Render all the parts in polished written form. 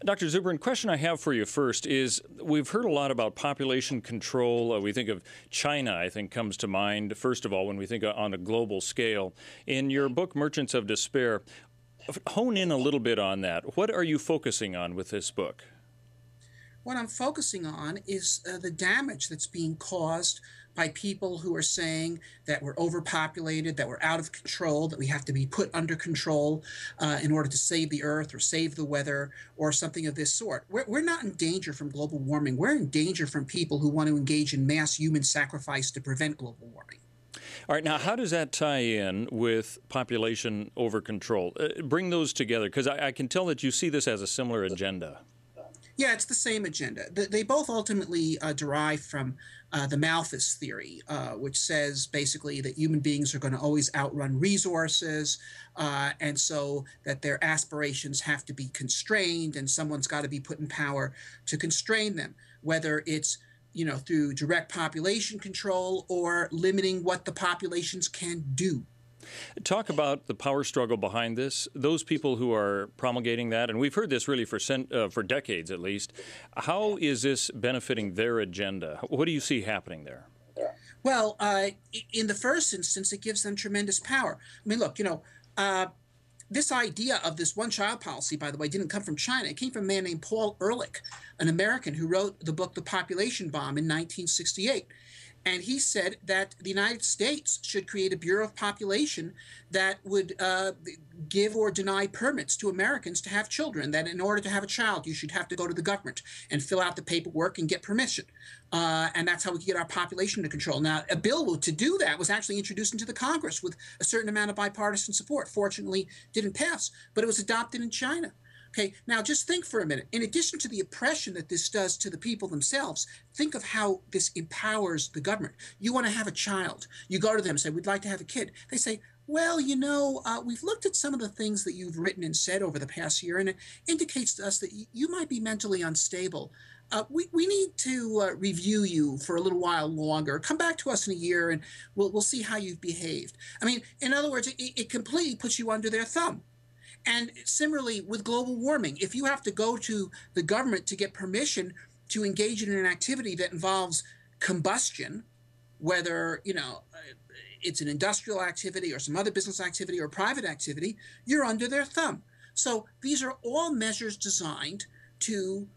Dr. Zubrin, question I have for you first is we've heard a lot about population control. We think of China, I think, comes to mind, first of all, when we think on a global scale. In your book, Merchants of Despair, hone in a little bit on that. What are you focusing on with this book? What I'm focusing on is the damage that's being caused by people who are saying that we're overpopulated, that we're out of control, that we have to be put under control in order to save the earth or save the weather or something of this sort. We're not in danger from global warming. We're in danger from people who want to engage in mass human sacrifice to prevent global warming. All right, now how does that tie in with population over control? Bring those together, because I can tell that you see this as a similar agenda. Yeah, it's the same agenda. They both ultimately derive from the Malthus theory, which says basically that human beings are going to always outrun resources, and so that their aspirations have to be constrained, and someone's got to be put in power to constrain them, whether it's through direct population control or limiting what the populations can do. Talk about the power struggle behind this, those people who are promulgating that, and we've heard this really for decades at least. How is this benefiting their agenda? What do you see happening there? Well, in the first instance, it gives them tremendous power. I mean, look, this idea of this one-child policy, by the way, didn't come from China. It came from a man named Paul Ehrlich, an American who wrote the book The Population Bomb in 1968. And he said that the United States should create a Bureau of Population that would give or deny permits to Americans to have children, that in order to have a child, you should have to go to the government and fill out the paperwork and get permission. And that's how we can get our population to control. Now, a bill to do that was actually introduced into the Congress with a certain amount of bipartisan support. Fortunately, didn't pass, but it was adopted in China. Okay, now just think for a minute. In addition to the oppression that this does to the people themselves, think of how this empowers the government. You want to have a child. You go to them and say, we'd like to have a kid. They say, well, we've looked at some of the things that you've written and said over the past year, and it indicates to us that you might be mentally unstable. We need to review you for a little while longer. Come back to us in a year, and we'll see how you've behaved. I mean, in other words, it completely puts you under their thumb. And similarly with global warming, if you have to go to the government to get permission to engage in an activity that involves combustion, whether it's an industrial activity or some other business activity or private activity, you're under their thumb. So these are all measures designed to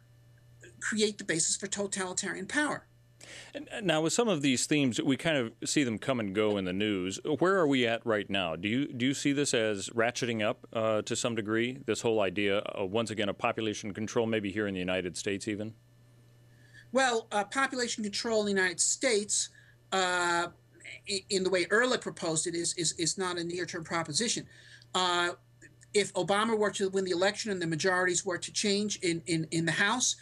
create the basis for totalitarian power. Now, with some of these themes, we kind of see them come and go in the news. Where are we at right now? Do you see this as ratcheting up to some degree, this whole idea, once again, of population control, maybe here in the United States even? Well, population control in the United States, in the way Ehrlich proposed it, is not a near-term proposition. If Obama were to win the election and the majorities were to change in the House,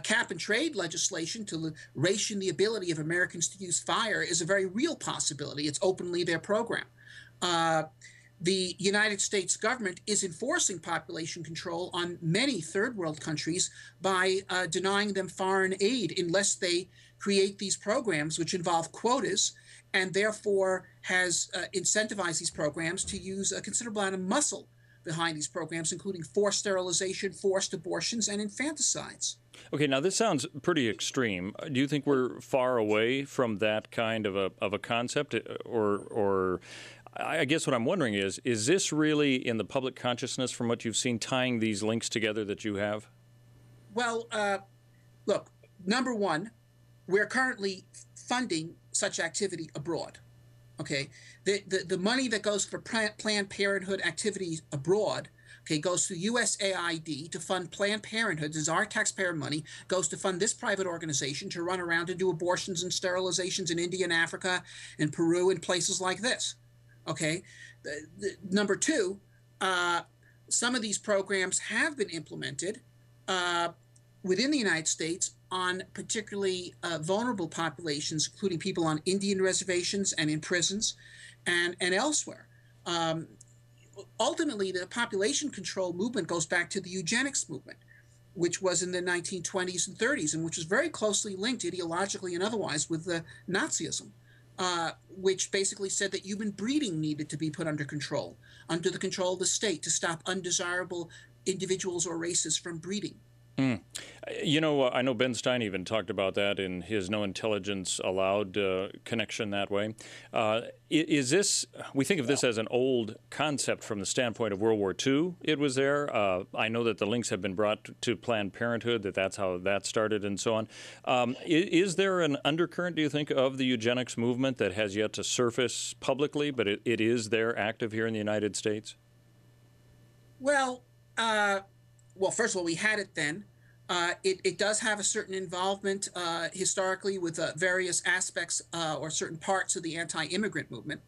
cap and trade legislation to ration the ability of Americans to use fire is a very real possibility. It's openly their program. The United States government is enforcing population control on many third world countries by denying them foreign aid unless they create these programs which involve quotas, and therefore has incentivized these programs to use a considerable amount of muscle behind these programs, including forced sterilization, forced abortions, and infanticides. Okay, now this sounds pretty extreme. Do you think we're far away from that kind of a concept, or I guess what I'm wondering is this really in the public consciousness from what you've seen, tying these links together that you have? Well, look, number one, we're currently funding such activity abroad. Okay, the money that goes for Planned Parenthood activities abroad, okay, goes to USAID to fund Planned Parenthood. This is our taxpayer money, goes to fund this private organization to run around and do abortions and sterilizations in India and Africa and Peru and places like this. Okay, number two, some of these programs have been implemented within the United States on particularly vulnerable populations, including people on Indian reservations and in prisons and elsewhere. Ultimately, the population control movement goes back to the eugenics movement, which was in the 1920s and 30s, and which was very closely linked ideologically and otherwise with the Nazism, which basically said that human breeding needed to be put under control of the state to stop undesirable individuals or races from breeding. You know, I know Ben Stein even talked about that in his No Intelligence Allowed connection that way. Is this, we think of this as an old concept from the standpoint of World War II. It was there. I know that the links have been brought to Planned Parenthood, that's how that started and so on. Is there an undercurrent, do you think, of the eugenics movement that has yet to surface publicly, but it is there active here in the United States? Well, first of all, we had it then. It does have a certain involvement historically with various aspects or certain parts of the anti-immigrant movement,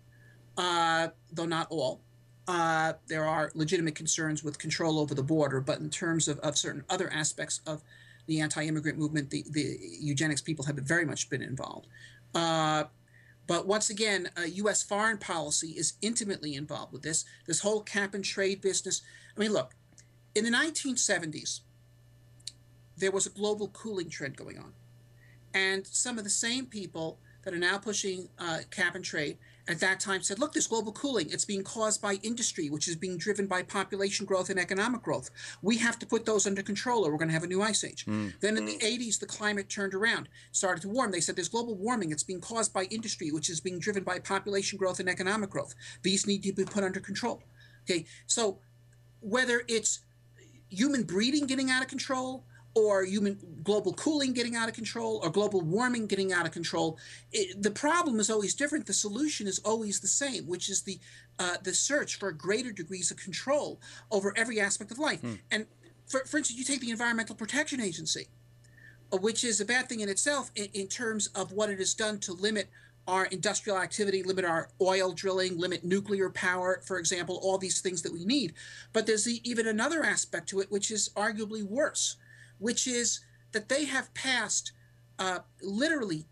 though not all. There are legitimate concerns with control over the border, but in terms of certain other aspects of the anti-immigrant movement, the eugenics people have very much been involved. But once again, U.S. foreign policy is intimately involved with this whole cap and trade business. I mean, look, in the 1970s, there was a global cooling trend going on. And some of the same people that are now pushing cap and trade at that time said, look, this global cooling, it's being caused by industry, which is being driven by population growth and economic growth. We have to put those under control or we're going to have a new ice age. Then in the 80s, the climate turned around, started to warm. They said there's global warming. It's being caused by industry, which is being driven by population growth and economic growth. These need to be put under control. Okay, so whether it's human breeding getting out of control, or human global cooling getting out of control, or global warming getting out of control, the problem is always different. The solution is always the same, which is the search for greater degrees of control over every aspect of life. And for instance, you take the Environmental Protection Agency, which is a bad thing in itself in terms of what it has done to limit our industrial activity, limit our oil drilling, limit nuclear power, for example, all these things that we need. But there's even another aspect to it, which is arguably worse, which is that they have passed literally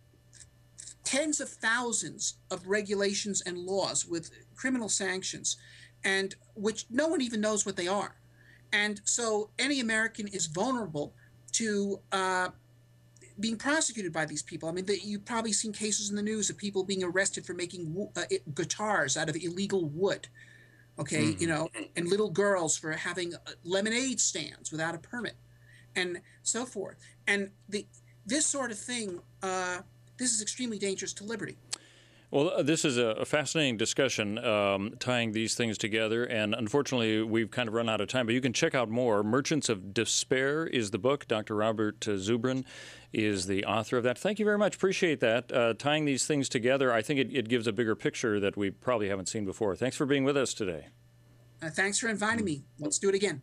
tens of thousands of regulations and laws with criminal sanctions, and which no one even knows what they are. And so any American is vulnerable to being prosecuted by these people. I mean, you've probably seen cases in the news of people being arrested for making guitars out of illegal wood, okay, you know, and little girls for having lemonade stands without a permit, and so forth. And this sort of thing, this is extremely dangerous to liberty. Well, this is a fascinating discussion, tying these things together, and unfortunately, we've kind of run out of time, but you can check out more. Merchants of Despair is the book. Dr. Robert Zubrin is the author of that. Thank you very much. Appreciate that. Tying these things together, I think it gives a bigger picture that we probably haven't seen before. Thanks for being with us today. Thanks for inviting me. Let's do it again.